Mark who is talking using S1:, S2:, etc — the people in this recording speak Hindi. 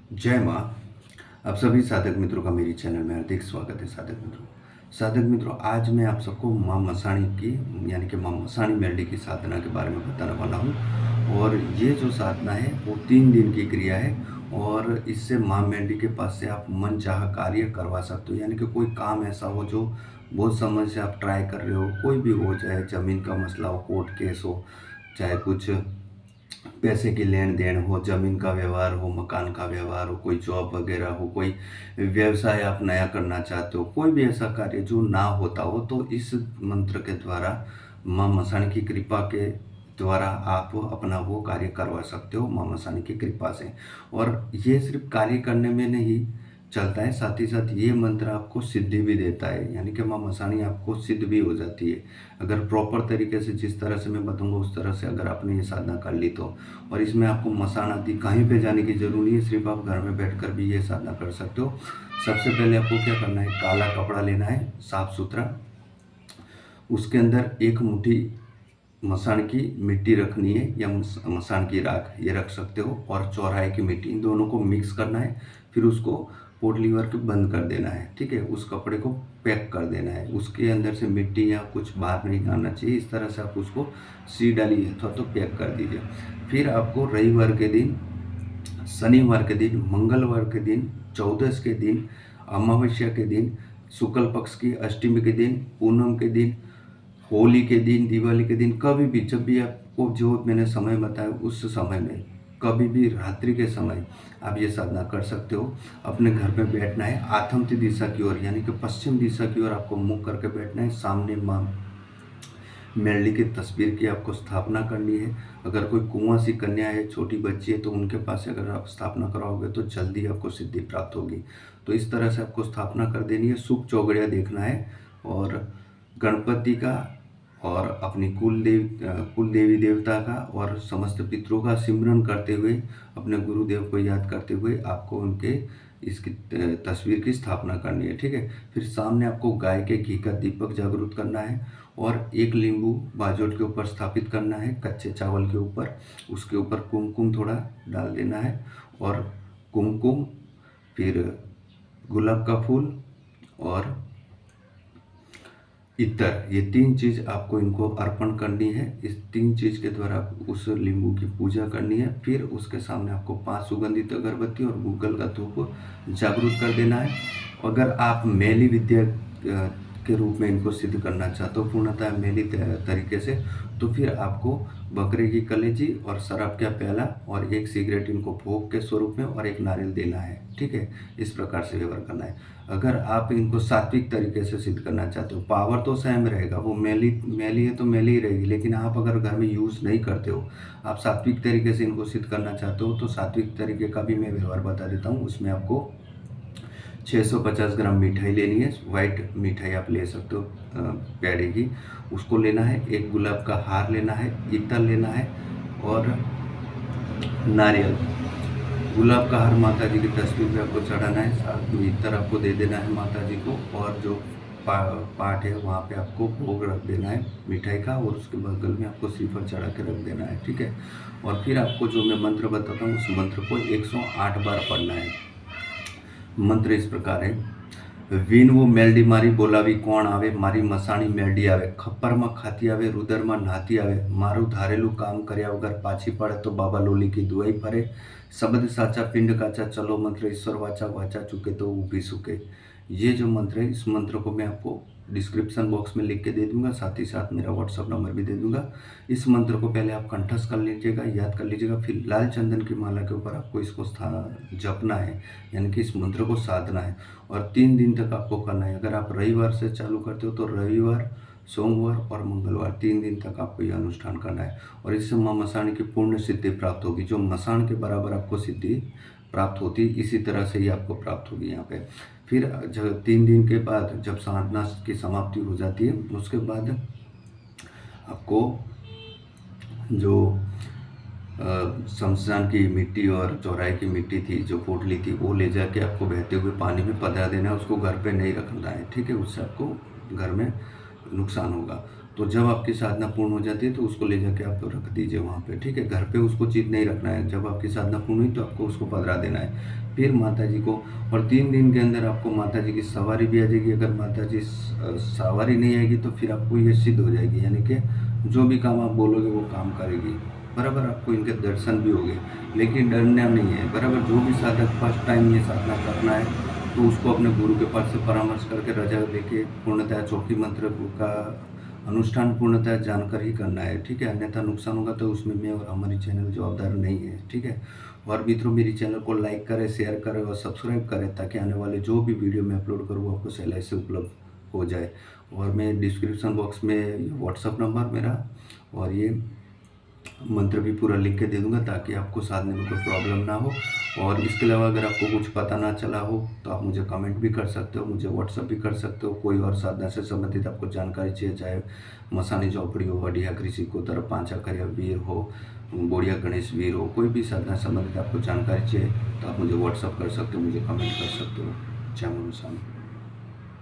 S1: जय माँ। आप सभी साधक मित्रों का मेरी चैनल में हार्दिक स्वागत है। साधक मित्रों, आज मैं आप सबको माँ मसाणी की यानी कि माँ मसाणी मेलडी की साधना के बारे में बताने वाला हूँ। और ये जो साधना है वो 3 दिन की क्रिया है और इससे माँ मेलडी के पास से आप मन चाहा कार्य करवा सकते हो। यानी कि कोई काम ऐसा हो जो बहुत समय से आप ट्राई कर रहे हो, कोई भी हो, चाहे ज़मीन का मसला हो, कोर्ट केस हो, चाहे कुछ पैसे की लेन देन हो, ज़मीन का व्यवहार हो, मकान का व्यवहार हो, कोई जॉब वगैरह हो, कोई व्यवसाय आप नया करना चाहते हो, कोई भी ऐसा कार्य जो ना होता हो, तो इस मंत्र के द्वारा माँ मसाणी की कृपा के द्वारा आप अपना वो कार्य करवा सकते हो माँ मसाणी की कृपा से। और ये सिर्फ कार्य करने में नहीं चलता है, साथ ही साथ ये मंत्र आपको सिद्धि भी देता है, यानी कि माँ मसाणी आपको सिद्ध भी हो जाती है अगर प्रॉपर तरीके से, जिस तरह से मैं बताऊंगा उस तरह से अगर आपने ये साधना कर ली तो। और इसमें आपको मसान आदि कहीं पे जाने की जरूरत नहीं है, सिर्फ आप घर में बैठकर भी ये साधना कर सकते हो। सबसे पहले आपको क्या करना है, काला कपड़ा लेना है साफ सुथरा, उसके अंदर एक मुट्ठी मसान की मिट्टी रखनी है या मसान की राख ये रख सकते हो, और चौराहे की मिट्टी, इन दोनों को मिक्स करना है। फिर उसको पोटलीवर के बंद कर देना है, ठीक है। उस कपड़े को पैक कर देना है, उसके अंदर से मिट्टी या कुछ बाहर नहीं आना चाहिए। इस तरह से आप उसको सी डालिए अथवा तो पैक कर दीजिए। फिर आपको रविवार के दिन, शनिवार के दिन, मंगलवार के दिन, चौदस के दिन, अमावस्या के दिन, शुक्ल पक्ष की अष्टमी के दिन, पूनम के दिन, होली के दिन, दिवाली के दिन, कभी भी जब भी आपको जो मैंने समय बताया उस समय में, कभी भी रात्रि के समय आप ये साधना कर सकते हो। अपने घर पे बैठना है, आथमती दिशा की ओर यानी कि पश्चिम दिशा की ओर आपको मुख करके बैठना है। सामने माँ मेलडी की तस्वीर की आपको स्थापना करनी है। अगर कोई कुआं सी कन्या है, छोटी बच्ची है, तो उनके पास अगर आप स्थापना कराओगे तो जल्दी आपको सिद्धि प्राप्त होगी। तो इस तरह से आपको स्थापना कर देनी है। शुभ चौगड़िया देखना है और गणपति का और अपनी कुल देवी देवता का और समस्त पितरों का सिमरन करते हुए, अपने गुरुदेव को याद करते हुए आपको उनके इसकी तस्वीर की स्थापना करनी है, ठीक है। फिर सामने आपको गाय के घी का दीपक जागृत करना है और एक नींबू बाजोट के ऊपर स्थापित करना है, कच्चे चावल के ऊपर। उसके ऊपर कुमकुम थोड़ा डाल देना है, और कुमकुम, फिर गुलाब का फूल और इतर, ये 3 चीज़ आपको इनको अर्पण करनी है। इस 3 चीज़ के द्वारा उस नींबू की पूजा करनी है। फिर उसके सामने आपको 5 सुगंधित अगरबत्ती और गूगल का धूप जागरूक कर देना है। अगर आप मैली विद्या के रूप में इनको सिद्ध करना चाहते हो, पूर्णतः मैली तरीके से, तो फिर आपको बकरे की कलेजी और शराब का प्याला और एक सिगरेट इनको भोग के स्वरूप में और एक नारियल देना है, ठीक है। इस प्रकार से व्यवहार करना है। अगर आप इनको सात्विक तरीके से सिद्ध करना चाहते हो, पावर तो सेम रहेगा, वो मैली है तो मैली ही रहेगी, लेकिन आप अगर घर में यूज़ नहीं करते हो, आप सात्विक तरीके से इनको सिद्ध करना चाहते हो, तो सात्विक तरीके का भी मैं व्यवहार बता देता हूँ। उसमें आपको 650 ग्राम मिठाई लेनी है, वाइट मिठाई आप ले सकते हो पेड़े की, उसको लेना है। एक गुलाब का हार लेना है, इत्र लेना है और नारियल। गुलाब का हार माता जी की तस्वीर पे आपको चढ़ाना है, साथ में इत्र आपको दे देना है माता जी को, और जो पाठ है वहाँ पे आपको भोग रख देना है मिठाई का, और उसके बगल में आपको श्रीफल चढ़ा के रख देना है, ठीक है। और फिर आपको जो मैं मंत्र बताता हूँ उस मंत्र को 108 बार पढ़ना है। मंत्र इस प्रकार है, वीन वो मेलडी मारी बोलावी कोण आवे, मारी मसाणी मेलडी आवे, खप्पर में खाती आवे, रुदर में नहाती आवे, मारू धारेलू काम कर्या वगर पाछी पड़े तो बाबा लोली की दुआई फरे, शब्द साचा पिंड काचा, चलो मंत्र ईश्वर वाचा, वाचा चुके तो ऊभी सुके। ये जो मंत्र है, इस मंत्र को मैं आपको डिस्क्रिप्शन बॉक्स में लिख के दे दूंगा, साथ ही साथ मेरा व्हाट्सअप नंबर भी दे दूंगा। इस मंत्र को पहले आप कंठस्थ कर लीजिएगा, याद कर लीजिएगा। फिर लाल चंदन की माला के ऊपर आपको इसको जपना है, यानी कि इस मंत्र को साधना है, और 3 दिन तक आपको करना है। अगर आप रविवार से चालू करते हो तो रविवार, सोमवार और मंगलवार 3 दिन तक आपको यह अनुष्ठान करना है, और इससे माँ मसाणी की पूर्ण सिद्धि प्राप्त होगी। जो मसान के बराबर आपको सिद्धि प्राप्त होती है, इसी तरह से ही आपको प्राप्त होगी यहाँ पे। फिर जब 3 दिन के बाद जब साधना की समाप्ति हो जाती है, उसके बाद आपको जो शमशान की मिट्टी और चौराहे की मिट्टी थी, जो पोटली थी, वो ले जाके आपको बहते हुए पानी में पधरा देना है। उसको घर पे नहीं रखना है, ठीक है, उससे आपको घर में नुकसान होगा। तो जब आपकी साधना पूर्ण हो जाती है तो उसको ले जाके आप रख दीजिए वहाँ पे, ठीक है। घर पे उसको चीज़ नहीं रखना है। जब आपकी साधना पूर्ण हुई तो आपको उसको पधरा देना है। फिर माता जी को, और 3 दिन के अंदर आपको माता जी की सवारी भी आ जाएगी। अगर माता जी सवारी नहीं आएगी तो फिर आपको ये सिद्ध हो जाएगी, यानी कि जो भी काम आप बोलोगे वो काम करेगी, बराबर। आपको इनके दर्शन भी होंगे, लेकिन डरना नहीं है, बराबर। जो भी साधक फर्स्ट टाइम ये साधना करना है तो उसको अपने गुरु के पास से परामर्श करके रजा लेके पूर्णतः चौकी मंत्र का अनुष्ठान पूर्णतः जानकर ही करना है, ठीक है। अन्यथा नुकसान होगा तो उसमें मैं और हमारी चैनल जवाबदार नहीं है, ठीक है। और मित्रों, मेरी चैनल को लाइक करें, शेयर करें और सब्सक्राइब करें, ताकि आने वाले जो भी वीडियो मैं अपलोड करूँ वो आपको सहेलाई से उपलब्ध हो जाए। और मैं डिस्क्रिप्शन बॉक्स में व्हाट्सअप नंबर मेरा और ये मंत्र भी पूरा लिख के दे दूंगा, ताकि आपको साधने में कोई प्रॉब्लम ना हो। और इसके अलावा अगर आपको कुछ पता ना चला हो तो आप मुझे कमेंट भी कर सकते हो, मुझे व्हाट्सअप भी कर सकते हो। कोई और साधना से संबंधित आपको जानकारी चाहिए, चाहे मसानी चौपड़ी हो, अडिया कृषि को तरफ पांचा करिया वीर हो, बोड़िया गणेश वीर हो, कोई भी साधना संबंधित आपको जानकारी चाहिए तो आप मुझे व्हाट्सअप कर सकते हो, मुझे कमेंट कर सकते हो। जय मां मसानी।